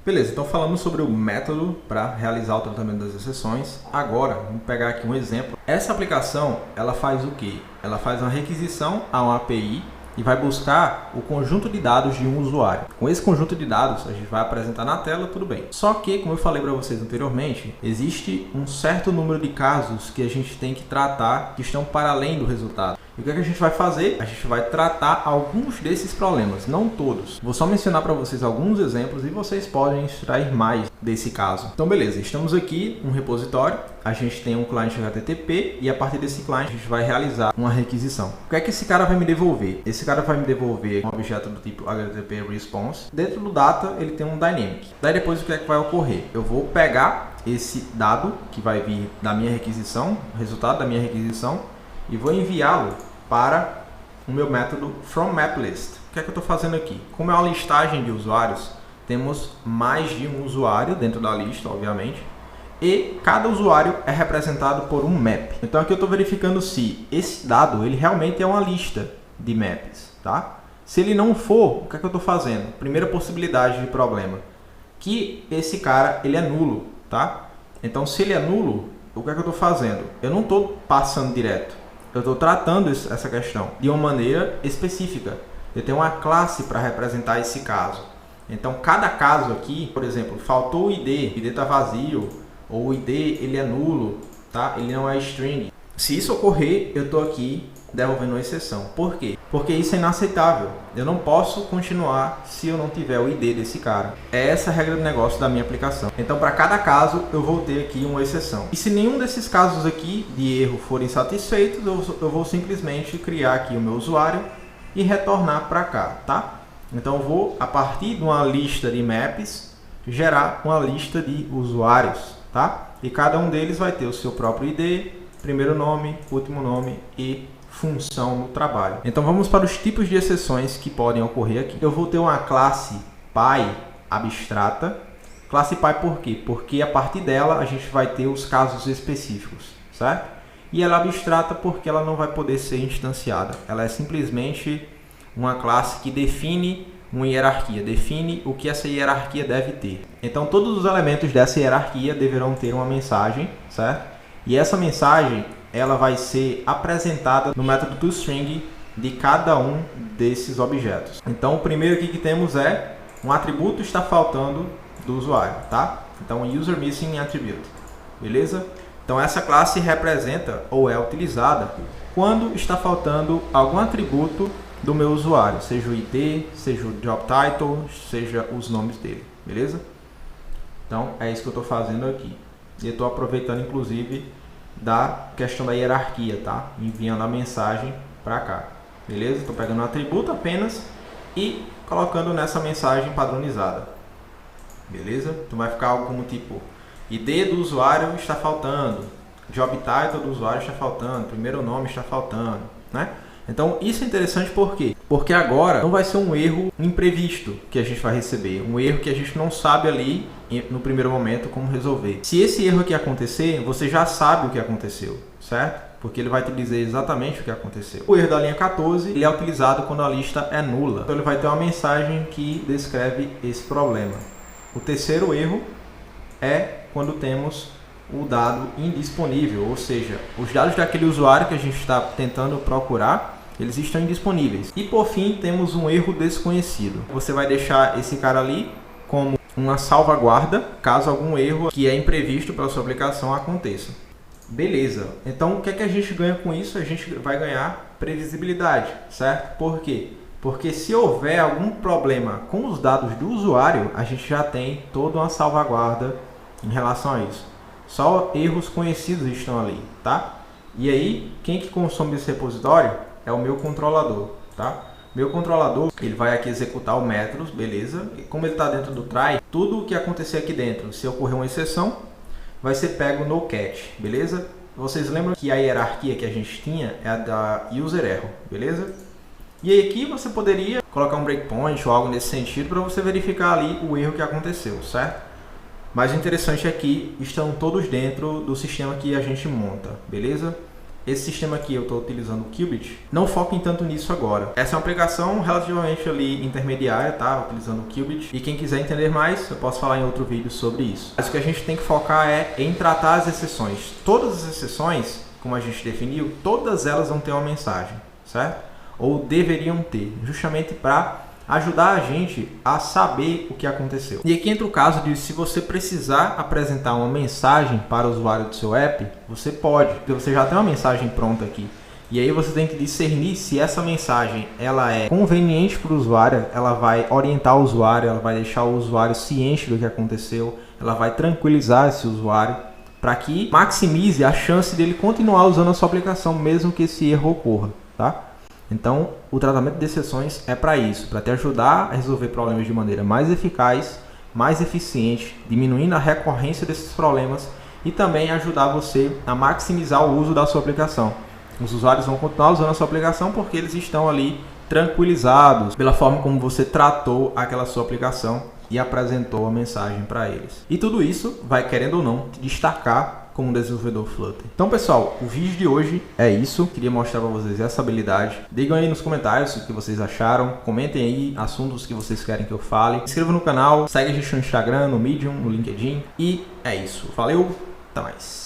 Beleza, então falamos sobre o método para realizar o tratamento das exceções. Agora, vamos pegar aqui um exemplo. Essa aplicação, ela faz o quê? Ela faz uma requisição a uma API e vai buscar o conjunto de dados de um usuário. Com esse conjunto de dados, a gente vai apresentar na tela, tudo bem. Só que, como eu falei para vocês anteriormente, existe um certo número de casos que a gente tem que tratar que estão para além do resultado. E o que é que a gente vai fazer? A gente vai tratar alguns desses problemas, não todos. Vou só mencionar para vocês alguns exemplos e vocês podem extrair mais desse caso. Então, beleza, estamos aqui no repositório, a gente tem um cliente HTTP e a partir desse cliente a gente vai realizar uma requisição. O que é que esse cara vai me devolver? Esse cara vai me devolver um objeto do tipo HTTP Response. Dentro do data ele tem um Dynamic. Daí depois o que é que vai ocorrer? Eu vou pegar esse dado que vai vir da minha requisição, o resultado da minha requisição, e vou enviá-lo para o meu método FromMapList. O que é que eu estou fazendo aqui? Como é uma listagem de usuários, temos mais de um usuário dentro da lista, obviamente, e cada usuário é representado por um map. Então aqui eu estou verificando se esse dado ele realmente é uma lista de maps, tá? Se ele não for, o que é que eu estou fazendo? Primeira possibilidade de problema, que esse cara ele é nulo, tá? Então se ele é nulo, o que é que eu estou fazendo? Eu não estou passando direto. Eu estou tratando essa questão de uma maneira específica. Eu tenho uma classe para representar esse caso. Então, cada caso aqui, por exemplo, faltou o ID está vazio, ou o ID ele é nulo, tá? Ele não é string. Se isso ocorrer, eu estou aqui devolvendo uma exceção. Por quê? Porque isso é inaceitável. Eu não posso continuar se eu não tiver o ID desse cara. É essa a regra do negócio da minha aplicação. Então, para cada caso, eu vou ter aqui uma exceção. E se nenhum desses casos aqui de erro forem satisfeitos, eu vou simplesmente criar aqui o meu usuário e retornar para cá, tá? Então, eu vou, a partir de uma lista de maps, gerar uma lista de usuários, tá? E cada um deles vai ter o seu próprio ID, primeiro nome, último nome e função no trabalho. Então vamos para os tipos de exceções que podem ocorrer aqui. Eu vou ter uma classe Py abstrata. Classe Py por quê? Porque a partir dela a gente vai ter os casos específicos, certo? E ela é abstrata porque ela não vai poder ser instanciada. Ela é simplesmente uma classe que define uma hierarquia, define o que essa hierarquia deve ter. Então todos os elementos dessa hierarquia deverão ter uma mensagem, certo? E essa mensagem ela vai ser apresentada no método toString de cada um desses objetos. Então, o primeiro aqui que temos é um atributo está faltando do usuário, tá? Então, user missing attribute, beleza? Então, essa classe representa ou é utilizada quando está faltando algum atributo do meu usuário, seja o ID, seja o job title, seja os nomes dele, beleza? Então, é isso que eu estou fazendo aqui. E eu estou aproveitando, inclusive, da questão da hierarquia, tá? Enviando a mensagem para cá, beleza? Estou pegando um atributo apenas e colocando nessa mensagem padronizada, beleza? Então vai ficar algo como tipo ID do usuário está faltando, job title do usuário está faltando, primeiro nome está faltando, né? Então isso é interessante por quê? Porque agora não vai ser um erro imprevisto que a gente vai receber, um erro que a gente não sabe ali no primeiro momento como resolver. Se esse erro aqui acontecer, você já sabe o que aconteceu, certo? Porque ele vai te dizer exatamente o que aconteceu. O erro da linha 14 ele é utilizado quando a lista é nula. Então ele vai ter uma mensagem que descreve esse problema. O terceiro erro é quando temos o dado indisponível, ou seja, os dados daquele usuário que a gente está tentando procurar, eles estão indisponíveis. E por fim, temos um erro desconhecido. Você vai deixar esse cara ali como uma salvaguarda, caso algum erro que é imprevisto pela sua aplicação aconteça. Beleza. Então, o que é que a gente ganha com isso? A gente vai ganhar previsibilidade, certo? Por quê? Porque se houver algum problema com os dados do usuário, a gente já tem toda uma salvaguarda em relação a isso. Só erros conhecidos estão ali, tá? E aí, quem que consome esse repositório é o meu controlador, tá? Meu controlador, ele vai aqui executar o método, beleza? E como ele está dentro do try, tudo o que acontecer aqui dentro, se ocorrer uma exceção, vai ser pego no catch, beleza? Vocês lembram que a hierarquia que a gente tinha é a da user error, beleza? E aí aqui você poderia colocar um breakpoint ou algo nesse sentido para você verificar ali o erro que aconteceu, certo? Mas o interessante é que estão todos dentro do sistema que a gente monta, beleza? esse sistema aqui eu estou utilizando o Qubit, não foquem tanto nisso agora. Essa é uma aplicação relativamente ali intermediária, tá? Utilizando o Qubit. E quem quiser entender mais, eu posso falar em outro vídeo sobre isso. Mas o que a gente tem que focar é em tratar as exceções. Todas as exceções, como a gente definiu, todas elas vão ter uma mensagem, certo? Ou deveriam ter, justamente para ajudar a gente a saber o que aconteceu. E aqui entra o caso de se você precisar apresentar uma mensagem para o usuário do seu app, você pode, porque você já tem uma mensagem pronta aqui. E aí você tem que discernir se essa mensagem ela é conveniente para o usuário, ela vai orientar o usuário, ela vai deixar o usuário ciente do que aconteceu, ela vai tranquilizar esse usuário, para que maximize a chance dele continuar usando a sua aplicação, mesmo que esse erro ocorra, tá? Então, o tratamento de exceções é para isso, para te ajudar a resolver problemas de maneira mais eficaz, mais eficiente, diminuindo a recorrência desses problemas e também ajudar você a maximizar o uso da sua aplicação. Os usuários vão continuar usando a sua aplicação porque eles estão ali tranquilizados pela forma como você tratou aquela sua aplicação e apresentou a mensagem para eles. E tudo isso vai, querendo ou não, te destacar como desenvolvedor Flutter. Então, pessoal, o vídeo de hoje é isso. Queria mostrar para vocês essa habilidade. Digam aí nos comentários o que vocês acharam. Comentem aí assuntos que vocês querem que eu fale. Se inscreva no canal, segue a gente no Instagram, no Medium, no LinkedIn. E é isso. Valeu, até mais.